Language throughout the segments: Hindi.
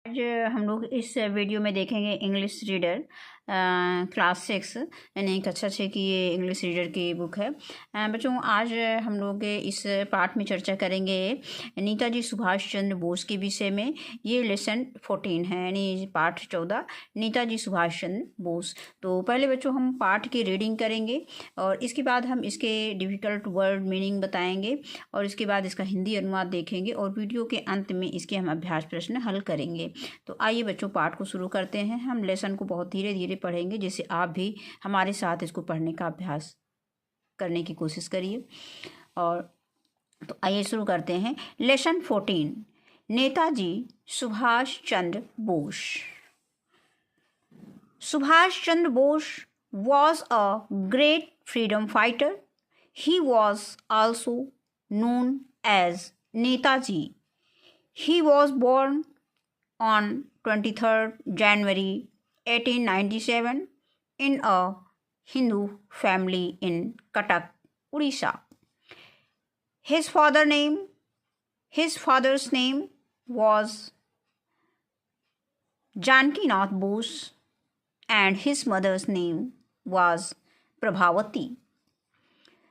आज हम लोग इस वीडियो में देखेंगे इंग्लिश रीडर क्लास 6 यानी कक्षा 6 की ये इंग्लिश रीडर की बुक है। बच्चों आज हम लोग इस पाठ में चर्चा करेंगे नेताजी सुभाष चंद्र बोस के विषय में। ये लेसन 14 है यानी पाठ 14 नेताजी सुभाष चंद्र बोस। तो पहले बच्चों हम पाठ की रीडिंग करेंगे और इसके बाद हम इसके डिफ़िकल्ट वर्ड मीनिंग बताएंगे और इसके बाद इसका हिंदी अनुवाद देखेंगे और वीडियो के अंत में इसके हम अभ्यास प्रश्न हल करेंगे। तो आइए बच्चों पाठ को शुरू करते हैं। हम लेसन को बहुत धीरे धीरे पढ़ेंगे जिससे आप भी हमारे साथ इसको पढ़ने का अभ्यास करने की कोशिश करिए। और तो आइए शुरू करते हैं। Lesson 14 Netaji Subhash Chandra Bose. Subhash Chandra Bose was a great freedom fighter. He was also known as Netaji. He was born on 23rd January 1897 in a Hindu family in Cuttack, Odisha. His father's name was Janakinath Bose and his mother's name was Prabhavati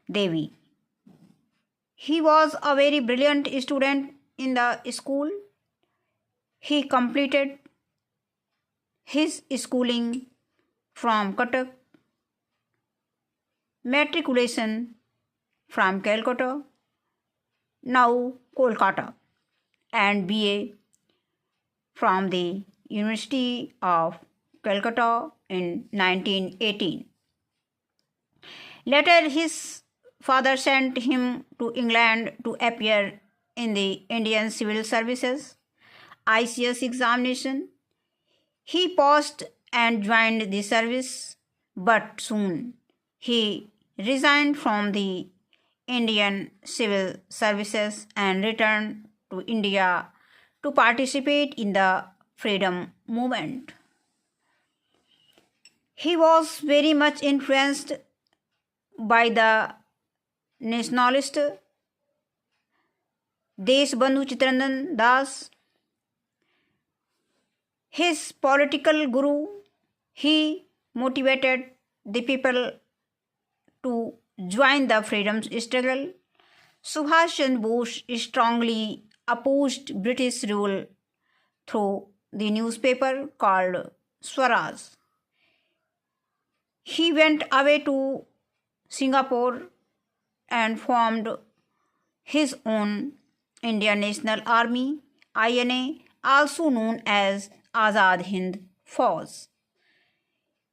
Devi. He was a very brilliant student in the school. He completed his schooling from Cuttack, matriculation from Calcutta, now Kolkata, and BA from the University of Calcutta in 1918. Later, his father sent him to England to appear in the Indian Civil Services ICS examination. He passed and joined the service, but soon he resigned from the Indian Civil Services and returned to India to participate in the freedom movement. He was very much influenced by the nationalist Deshbandhu Chitranjan Das. His political guru, he motivated the people to join the freedom struggle. Subhash Chandra Bose strongly opposed British rule through the newspaper called Swaraj. He went away to Singapore and formed his own Indian National Army, INA, also known as Azad Hind Fauj.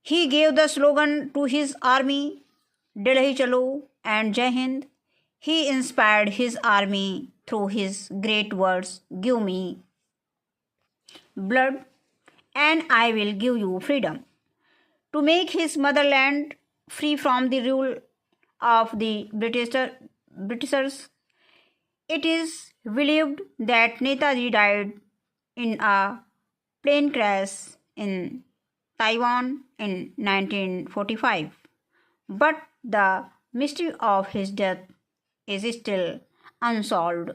He gave the slogan to his army, Delhi Chalo and Jai Hind. He inspired his army through his great words, "Give me blood and I will give you freedom." To make his motherland free from the rule of the Britishers, it is believed that Netaji died in a plane crash in Taiwan in 1945, but the mystery of his death is still unsolved.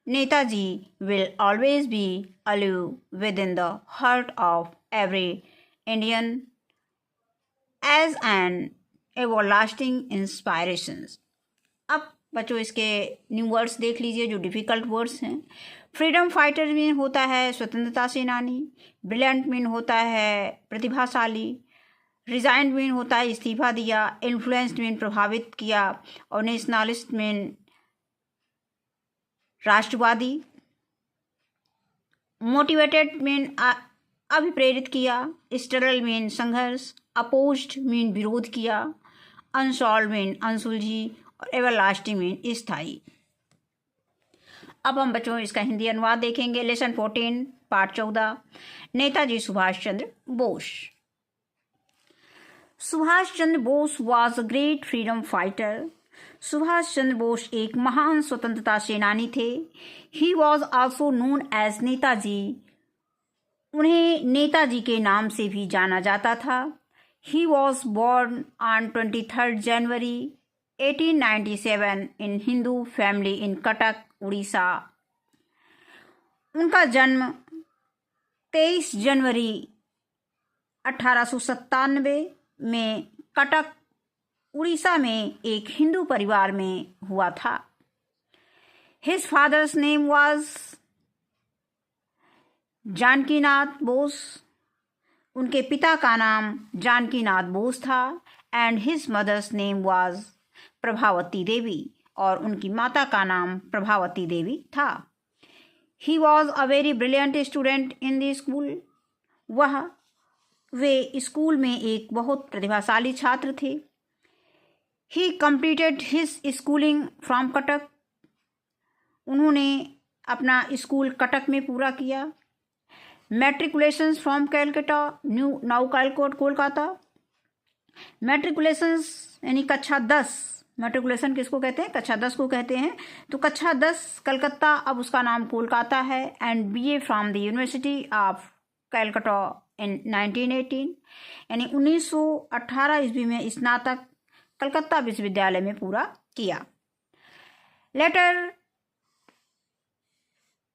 Netaji will always be alive within the heart of every Indian as an everlasting inspiration. अब बच्चों इसके न्यू वर्ड्स देख लीजिए जो डिफ़िकल्ट वर्ड्स हैं। फ्रीडम फाइटर मीन होता है स्वतंत्रता सेनानी, ब्रिलियंट मीन होता है प्रतिभाशाली, रिजाइंड मीन होता है इस्तीफा दिया, इन्फ्लुएंस्ड मीन प्रभावित किया और नेशनलिस्ट मीन राष्ट्रवादी, मोटिवेटेड मीन अभिप्रेरित किया, स्ट्रगल मीन संघर्ष, अपोज्ड मीन विरोध किया, अनसॉल्व मीन अनसुलझी और एवरलास्टिंग मीन स्थायी। अब हम बच्चों इसका हिंदी अनुवाद देखेंगे। लेसन 14 पाठ 14 Netaji Subhash Chandra Bose. Subhash Chandra Bose was a great freedom fighter. Subhash Chandra Bose एक महान स्वतंत्रता सेनानी थे। He was also known as Netaji. उन्हें नेताजी के नाम से भी जाना जाता था। He was born on 23rd January 1897 in Hindu family in Cuttack, Orissa. उनका जन्म 23 जनवरी 1897 में कटक उड़ीसा में एक हिंदू परिवार में हुआ था। His father's name was Janakinath Bose. उनके पिता का नाम जानकीनाथ बोस था। And his mother's name was Prabhavati Devi, और उनकी माता का नाम प्रभावती देवी था। He was a very brilliant student in the school. वे स्कूल में एक बहुत प्रतिभाशाली छात्र थे। He completed his schooling from Cuttack. उन्होंने अपना स्कूल कटक में पूरा किया। Matriculations from Calcutta now Kolkata. Matriculations यानी कक्षा 10, मैट्रिकुलेशन किसको कहते हैं? कक्षा 10 को कहते हैं। तो कक्षा 10 कलकत्ता, अब उसका नाम कोलकाता है। And BA from the university of Calcutta in 1918, यानी 1918 ईस्वी में स्नातक कलकत्ता विश्वविद्यालय में पूरा किया। लेटर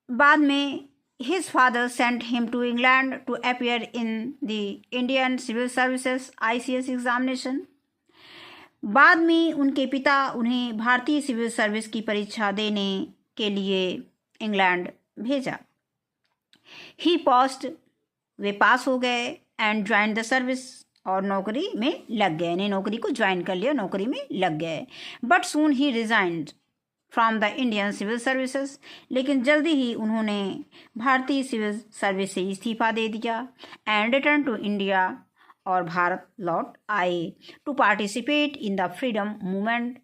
बाद में his father sent him to England to appear in the Indian Civil Services ICS examination। बाद में उनके पिता उन्हें भारतीय सिविल सर्विस की परीक्षा देने के लिए इंग्लैंड भेजा। ही पास्ड, वे पास हो गए। एंड ज्वाइन द सर्विस, और नौकरी में लग गए, यानी नौकरी को ज्वाइन कर लिया, नौकरी में लग गए। बट सून ही resigned from the Indian civil services, लेकिन जल्दी ही उन्होंने भारतीय सिविल सर्विस से इस्तीफा दे दिया। एंड रिटर्न टू इंडिया, और भारत लौट आए। To participate in the freedom movement,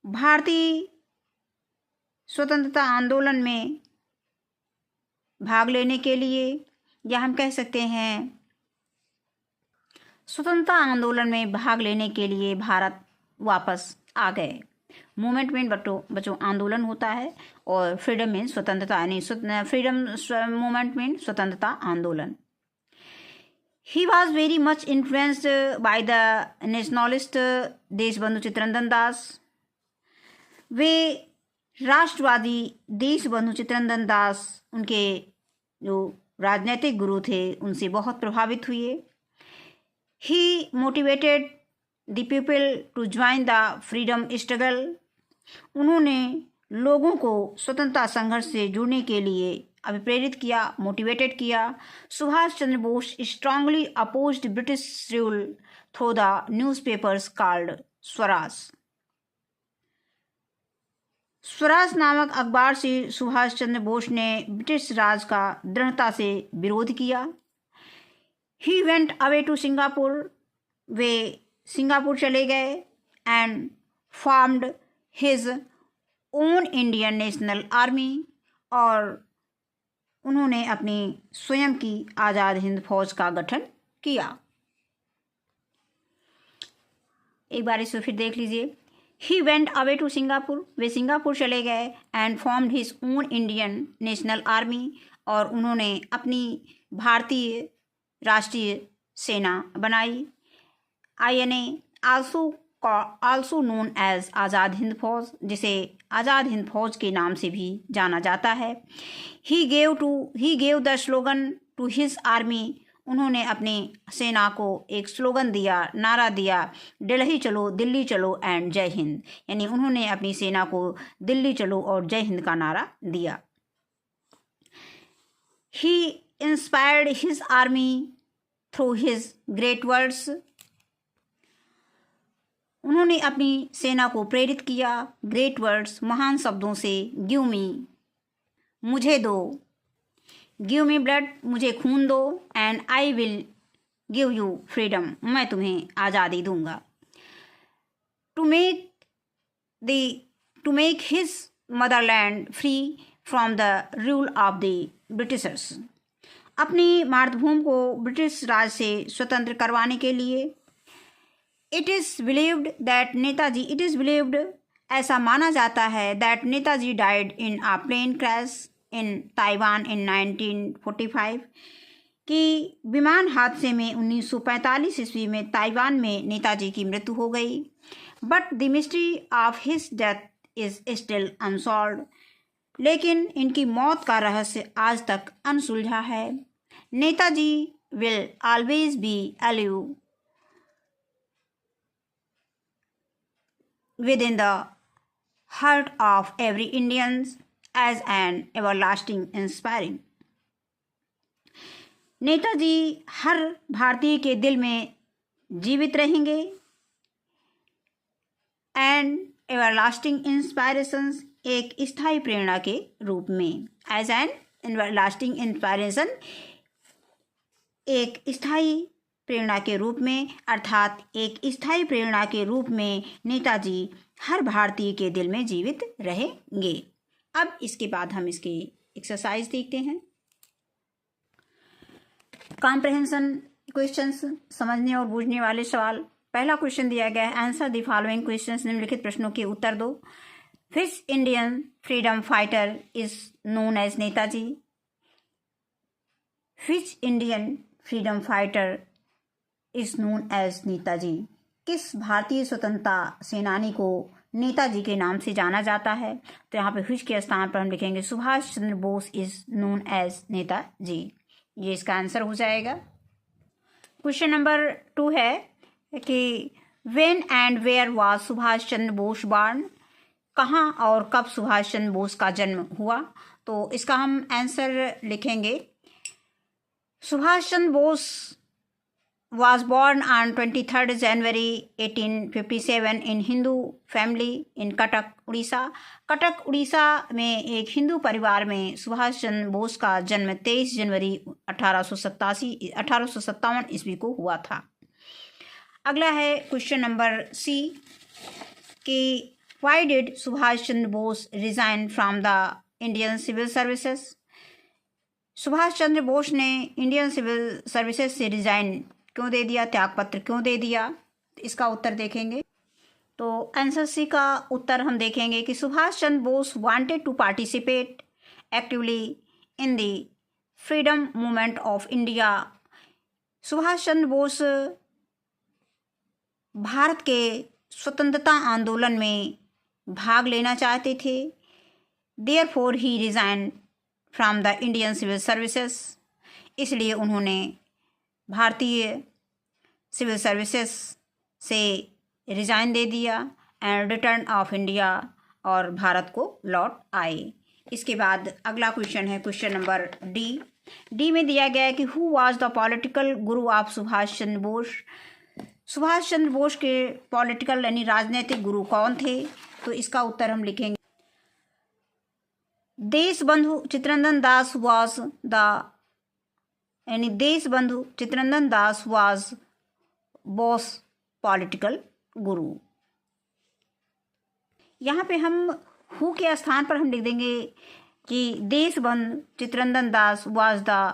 भारतीय स्वतंत्रता आंदोलन में भाग लेने के लिए, या हम कह सकते हैं स्वतंत्रता आंदोलन में भाग लेने के लिए भारत वापस आ गए। मूवमेंट में बच्चों आंदोलन होता है, और फ्रीडम में स्वतंत्रता, यानी फ्रीडम मूवमेंट में स्वतंत्रता आंदोलन। He was very much influenced by the nationalist Deshbandhu Chittaranjan Das. वे राष्ट्रवादी देशबंधु चित्तरंजन दास, उनके जो राजनीतिक गुरु थे, उनसे बहुत प्रभावित हुए। He motivated the people to join the freedom struggle. उन्होंने लोगों को स्वतंत्रता संघर्ष से जुड़ने के लिए अभिप्रेरित किया, मोटिवेटेड किया। Subhash Chandra Bose strongly opposed British rule through the newspapers called Swaraj. Swaraj नामक अखबार से सुभाष चंद्र बोस ने ब्रिटिश राज का दृढ़ता से विरोध किया। He went away to Singapore, वे सिंगापुर चले गए। And formed his own Indian national army, और उन्होंने अपनी स्वयं की आज़ाद हिंद फौज का गठन किया। एक बार इसे फिर देख लीजिए। He went away to Singapore, वे सिंगापुर चले गए। And formed his own Indian national army, और उन्होंने अपनी भारतीय राष्ट्रीय सेना बनाई। INA also known as Azad Hind Fauj, जिसे आज़ाद हिंद फौज के नाम से भी जाना जाता है। He gave the slogan to his army, उन्होंने अपनी सेना को एक स्लोगन दिया, नारा दिया, दिल्ली चलो, दिल्ली चलो एंड जय हिंद, यानी उन्होंने अपनी सेना को दिल्ली चलो और जय हिंद का नारा दिया। He inspired his army through his great words, उन्होंने अपनी सेना को प्रेरित किया ग्रेट वर्ड्स, महान शब्दों से। गिव मी, मुझे दो, गिव मी ब्लड, मुझे खून दो, and I will give you freedom, मैं तुम्हें आज़ादी दूंगा। To make his motherland free from the rule of the Britishers, अपनी मातृभूमि को ब्रिटिश राज से स्वतंत्र करवाने के लिए। इट इज़ बिलीव्ड, ऐसा माना जाता है, that Netaji died in a plane crash in Taiwan in 1945, कि विमान हादसे में 1945 ईस्वी में ताइवान में नेताजी की मृत्यु हो गई। But the mystery of his death is still unsolved, लेकिन इनकी मौत का रहस्य आज तक अनसुलझा है। Netaji will always be alive within the heart of every Indian as an everlasting inspiring. Netaji हर भारतीय के दिल में जीवित रहेंगे एंड एवरलास्टिंग इंस्पायरेशंस, एक स्थायी प्रेरणा के रूप में। एज एन एवरलास्टिंग इंस्पायरेशन, एक स्थायी प्रेरणा के रूप में, अर्थात एक स्थायी प्रेरणा के रूप में नेताजी हर भारतीय के दिल में जीवित रहेंगे। अब इसके बाद हम इसके एक्सरसाइज देखते हैं। कॉम्प्रहेंशन क्वेश्चंस, समझने और बूझने वाले सवाल। पहला क्वेश्चन दिया गया है, आंसर द फॉलोइंग क्वेश्चंस, निम्नलिखित प्रश्नों के उत्तर दो। Which Indian freedom fighter is known as Netaji? Which Indian freedom fighter is known as Netaji? किस भारतीय स्वतंत्रता सेनानी को नेताजी के नाम से जाना जाता है? तो यहाँ पे विच के स्थान पर हम लिखेंगे Subhash Chandra Bose is known as Netaji. ये इसका आंसर हो जाएगा। क्वेश्चन नंबर 2 है कि when and where was Subhash Chandra Bose born? कहाँ और कब सुभाष चंद्र बोस का जन्म हुआ? तो इसका हम आंसर लिखेंगे Subhash Chandra Bose was born on 23rd January 1857 in Hindu family in Cuttack, Orissa. Cuttack, Orissa में एक हिंदू परिवार में सुभाष चंद्र बोस का जन्म 23 जनवरी 1857 ईस्वी को हुआ था। अगला है क्वेश्चन नंबर सी कि why did Subhash Chandra Bose resign from the Indian civil services? Subhash Chandra Bose ने इंडियन सिविल सर्विसेज से रिजाइन क्यों दे दिया, त्यागपत्र क्यों दे दिया? इसका उत्तर देखेंगे। तो आंसर सी का उत्तर हम देखेंगे कि Subhash Chandra Bose wanted to participate actively in the freedom movement of India. Subhash Chandra Bose Bharat के स्वतंत्रता आंदोलन में भाग लेना चाहते थे। Therefore he resign from the Indian civil services, इसलिए उन्होंने भारतीय सिविल सर्विसेज से रिजाइन दे दिया एंड रिटर्न ऑफ इंडिया, और भारत को लौट आए। इसके बाद अगला क्वेश्चन है क्वेश्चन नंबर डी में दिया गया है कि who was the political Guru of Subhash Chandra Bose? Subhash Chandra Bose के पॉलिटिकल यानी राजनीतिक गुरु कौन थे? तो इसका उत्तर हम लिखेंगे देशबंधु चित्तरंजन दास वाज द यानी देशबंधु चित्तरंजन दास वाज बोस पॉलिटिकल गुरु। यहाँ पे हम हु के स्थान पर हम लिख देंगे कि देशबंधु चित्तरंजन दास was the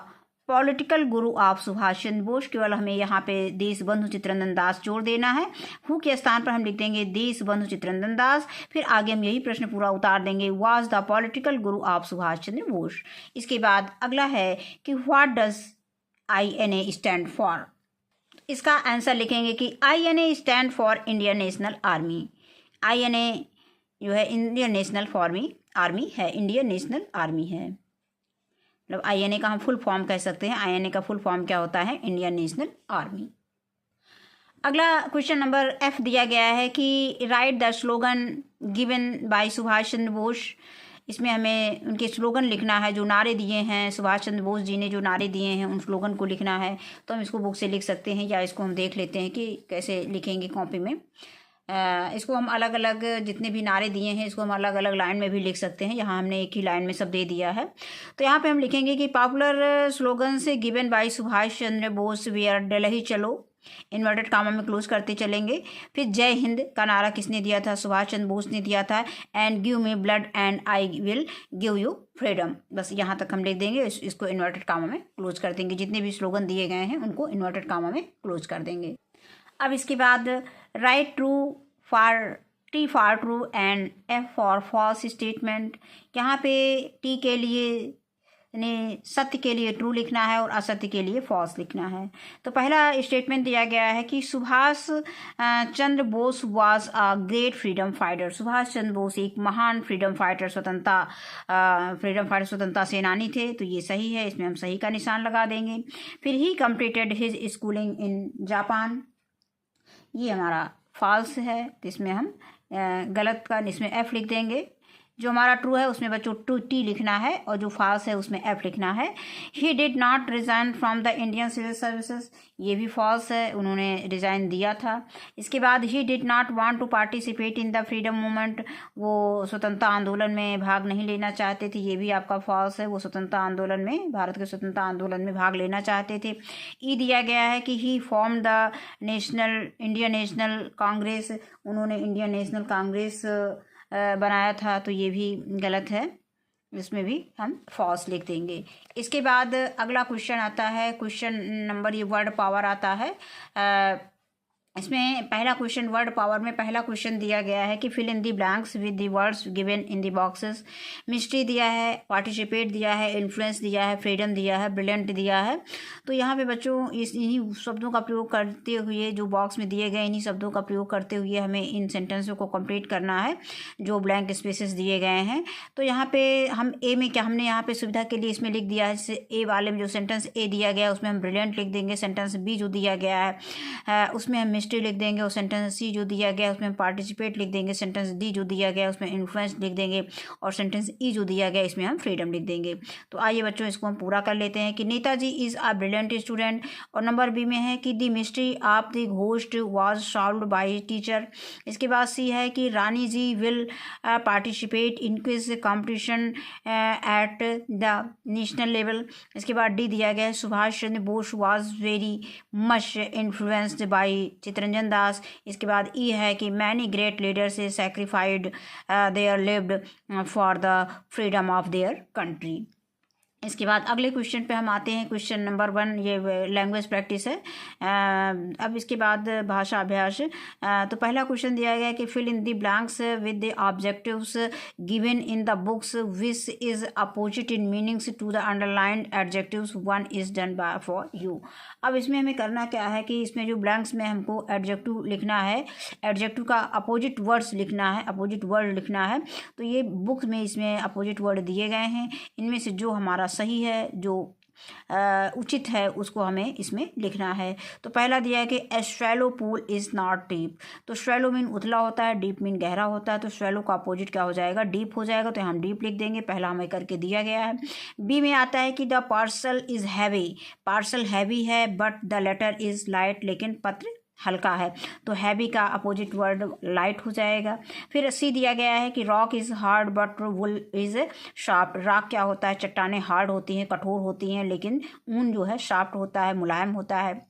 political Guru of Subhash Chandra Bose. केवल हमें यहाँ पे देशबंधु चित्तरंजन दास जोड़ देना है। हु के स्थान पर हम लिख देंगे देशबंधु चित्तरंजन दास, फिर आगे हम यही प्रश्न पूरा उतार देंगे was the political Guru of Subhash Chandra Bose. इसके बाद अगला है कि what does INA stand for? इसका आंसर लिखेंगे कि INA stand for Indian national army. INA जो है इंडियन नेशनल आर्मी है, इंडियन नेशनल आर्मी है। मतलब INA का हम फुल फॉर्म कह सकते हैं। INA का फुल फॉर्म क्या होता है? Indian national army. अगला क्वेश्चन नंबर F दिया गया है कि write the slogan given by Subhash Chandra Bose. इसमें हमें उनके स्लोगन लिखना है, जो नारे दिए हैं सुभाष चंद्र बोस जी ने, जो नारे दिए हैं उन स्लोगन को लिखना है। तो हम इसको बुक से लिख सकते हैं या इसको हम देख लेते हैं कि कैसे लिखेंगे कॉपी में। इसको हम अलग अलग जितने भी नारे दिए हैं इसको हम अलग अलग लाइन में भी लिख सकते हैं। यहाँ हमने एक ही लाइन में सब दे दिया है। तो यहाँ पे हम लिखेंगे कि पॉपुलर स्लोगन से given by Subhash Chandra Bose wear Delhi चलो, इन्वर्टेड कामा में क्लोज करते चलेंगे। फिर जय हिंद का नारा किसने दिया था? सुभाष चंद्र बोस ने दिया था। And give me blood and I will give you freedom. बस यहाँ तक हम लिख देंगे, इसको इन्वर्टेड कामा में क्लोज कर देंगे। जितने भी स्लोगन दिए गए हैं उनको इन्वर्टेड कामा में क्लोज कर देंगे। अब इसके बाद write true for T for true and F for false statement. यहाँ पे T के लिए यानी सत्य के लिए ट्रू लिखना है और असत्य के लिए फॉल्स लिखना है। तो पहला स्टेटमेंट दिया गया है कि Subhash Chandra Bose was a great freedom fighter. Subhash Chandra Bose एक महान फ्रीडम फाइटर, स्वतंत्रता सेनानी थे। तो ये सही है, इसमें हम सही का निशान लगा देंगे। फिर ही completed his schooling in Japan, ये हमारा फॉल्स है, तो इसमें हम गलत का इसमें एफ लिख देंगे। जो हमारा ट्रू है उसमें बच्चों टू टी लिखना है और जो फॉल्स है उसमें एफ लिखना है। He did not resign from the Indian civil services, ये भी फॉल्स है, उन्होंने रिजाइन दिया था। इसके बाद he did not want to participate in the freedom movement, वो स्वतंत्रता आंदोलन में भाग नहीं लेना चाहते थे, ये भी आपका फॉल्स है। वो स्वतंत्रता आंदोलन में, भारत के स्वतंत्रता आंदोलन में भाग लेना चाहते थे। ई दिया गया है कि he form the Indian national congress, उन्होंने इंडियन नेशनल कांग्रेस बनाया था, तो ये भी गलत है, इसमें भी हम फॉल्स लिख देंगे। इसके बाद अगला क्वेश्चन आता है, क्वेश्चन नंबर, ये वर्ड पावर आता है। इसमें पहला क्वेश्चन, वर्ड पावर में पहला क्वेश्चन दिया गया है कि fill in the blanks with the words given in the boxes. Mystery दिया है, पार्टिसिपेट दिया है, इन्फ्लुएंस दिया है, फ्रीडम दिया है, ब्रिलियंट दिया है। तो यहाँ पे बच्चों इन्हीं शब्दों का प्रयोग करते हुए, जो बॉक्स में दिए गए इन्हीं शब्दों का प्रयोग करते हुए हमें इन सेंटेंसों को कंप्लीट करना है जो ब्लैंक स्पेसेस दिए गए हैं। तो यहाँ पे हम ए में क्या, हमने यहाँ पे सुविधा के लिए इसमें लिख दिया है, जैसे ए वाले में जो सेंटेंस ए दिया गया है उसमें हम ब्रिलियंट लिख देंगे। सेंटेंस बी जो दिया गया है उसमें हम मिस्ट्री लिख देंगे, और सेंटेंस सी जो दिया गया है उसमें पार्टिसिपेट लिख देंगे। सेंटेंस डी जो दिया गया है उसमें इन्फ्लुएंस लिख देंगे, और सेंटेंस ई जो दिया गया है इसमें हम फ्रीडम लिख देंगे। तो आइए बच्चों इसको हम पूरा कर लेते हैं कि Netaji is a brilliant student, और नंबर बी में है कि the mystery of the ghost was solved by teacher. इसके बाद सी है कि Rani ji will participate in quiz competition at the national level. इसके बाद डी दिया गया है Subhash Chandra Bose was very much influenced by Chittaranjan Das. इसके बाद ई है कि many great leaders sacrificed their lived for the freedom of their country. इसके बाद अगले क्वेश्चन पे हम आते हैं, क्वेश्चन नंबर 1, ये लैंग्वेज प्रैक्टिस है। अब इसके बाद भाषा अभ्यास। तो पहला क्वेश्चन दिया गया है कि fill in the blanks with the objectives given in the books which is opposite in meanings to the underlined adjectives, one is done by for you. अब इसमें हमें करना क्या है कि इसमें जो ब्लैंक्स में हमको एडजेक्टिव लिखना है, एडजेक्टिव का अपोजिट वर्ड्स लिखना है, अपोजिट वर्ड लिखना है। तो ये बुक में इसमें अपोजिट वर्ड दिए गए हैं, इनमें से जो हमारा सही है, जो उचित है, उसको हमें इसमें लिखना है। तो पहला दिया है कि ए shallow pool is not deep. तो शैलो मीन उथला होता है, डीप मीन गहरा होता है। तो शैलो का अपोजिट क्या हो जाएगा, डीप हो जाएगा। तो हम डीप लिख देंगे, पहला हमें करके दिया गया है। बी में आता है कि the parcel is heavy. Parcel heavy है but the letter is light, लेकिन पत्र हल्का है। तो हैवी का अपोजिट वर्ड लाइट हो जाएगा। फिर सी दिया गया है कि rock is hard but wool is sharp. Rock क्या होता है, चट्टानें हार्ड होती हैं, कठोर होती हैं, लेकिन ऊन जो है शार्प होता है, मुलायम होता है।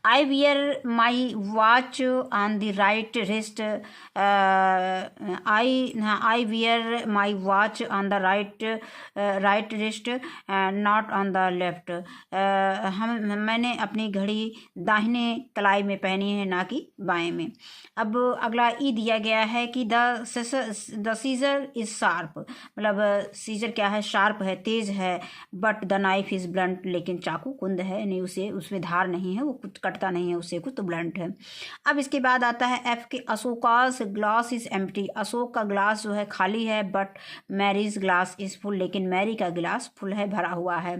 I wear my watch on the right wrist. I wear my watch on the right wrist, not on the left. मैंने अपनी घड़ी दाहिने कलाई में पहनी है, ना कि बाएं में। अब अगला ई दिया गया है कि द सीजर इज शार्प। मतलब सीजर क्या है, शार्प है, तेज है। But the knife is blunt, लेकिन चाकू कुंद है, नहीं उसे उसमें धार नहीं है, वो कुछ कटता नहीं है उससे कुछ, तो ब्लंट है। अब इसके बाद आता है एफ के Ashoka's glass is empty. Ashok का ग्लास जो है खाली है, but Mary's glass is full, लेकिन मैरी का गिलास फुल है, भरा हुआ है।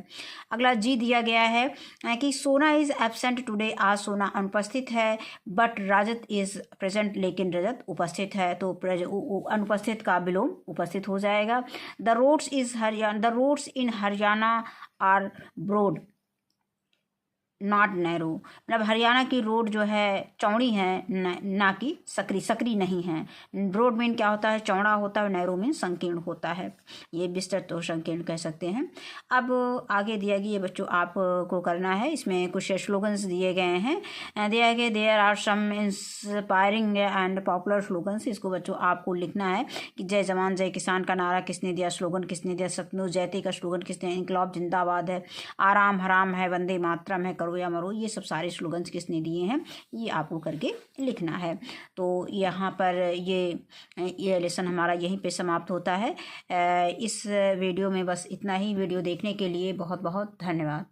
अगला जी दिया गया है कि सोना इज एब्सेंट टुडे। आज सोना अनुपस्थित है, बट रजत इज प्रेजेंट, लेकिन रजत उपस्थित है। तो अनुपस्थित का विलोम उपस्थित हो जाएगा। The roads in Haryana are broad not narrow. मतलब हरियाणा की रोड जो है चौड़ी है, ना कि सकरी नहीं है। ब्रॉड मीन क्या होता है, चौड़ा होता है, नैरो मीन संकीर्ण होता है। ये विस्तृत और संकीर्ण कह सकते हैं। अब आगे दिया गया, ये बच्चों आपको करना है। इसमें कुछ स्लोगन्स दिए गए हैं, दिया गया there are some inspiring and popular slogans. इसको बच्चों आपको लिखना है कि जय जवान जय किसान का नारा किसने दिया, स्लोगन किसने दिया। सतनुर जयते का स्लोगन किसने, इंकलाब जिंदाबाद है, आराम हराम है, वंदे मातरम है, करो करो या मरो, ये सब सारे स्लोगन्स किसने दिए हैं ये आपको करके लिखना है। तो यहाँ पर ये लेसन हमारा यहीं पे समाप्त होता है। इस वीडियो में बस इतना ही। वीडियो देखने के लिए बहुत बहुत धन्यवाद।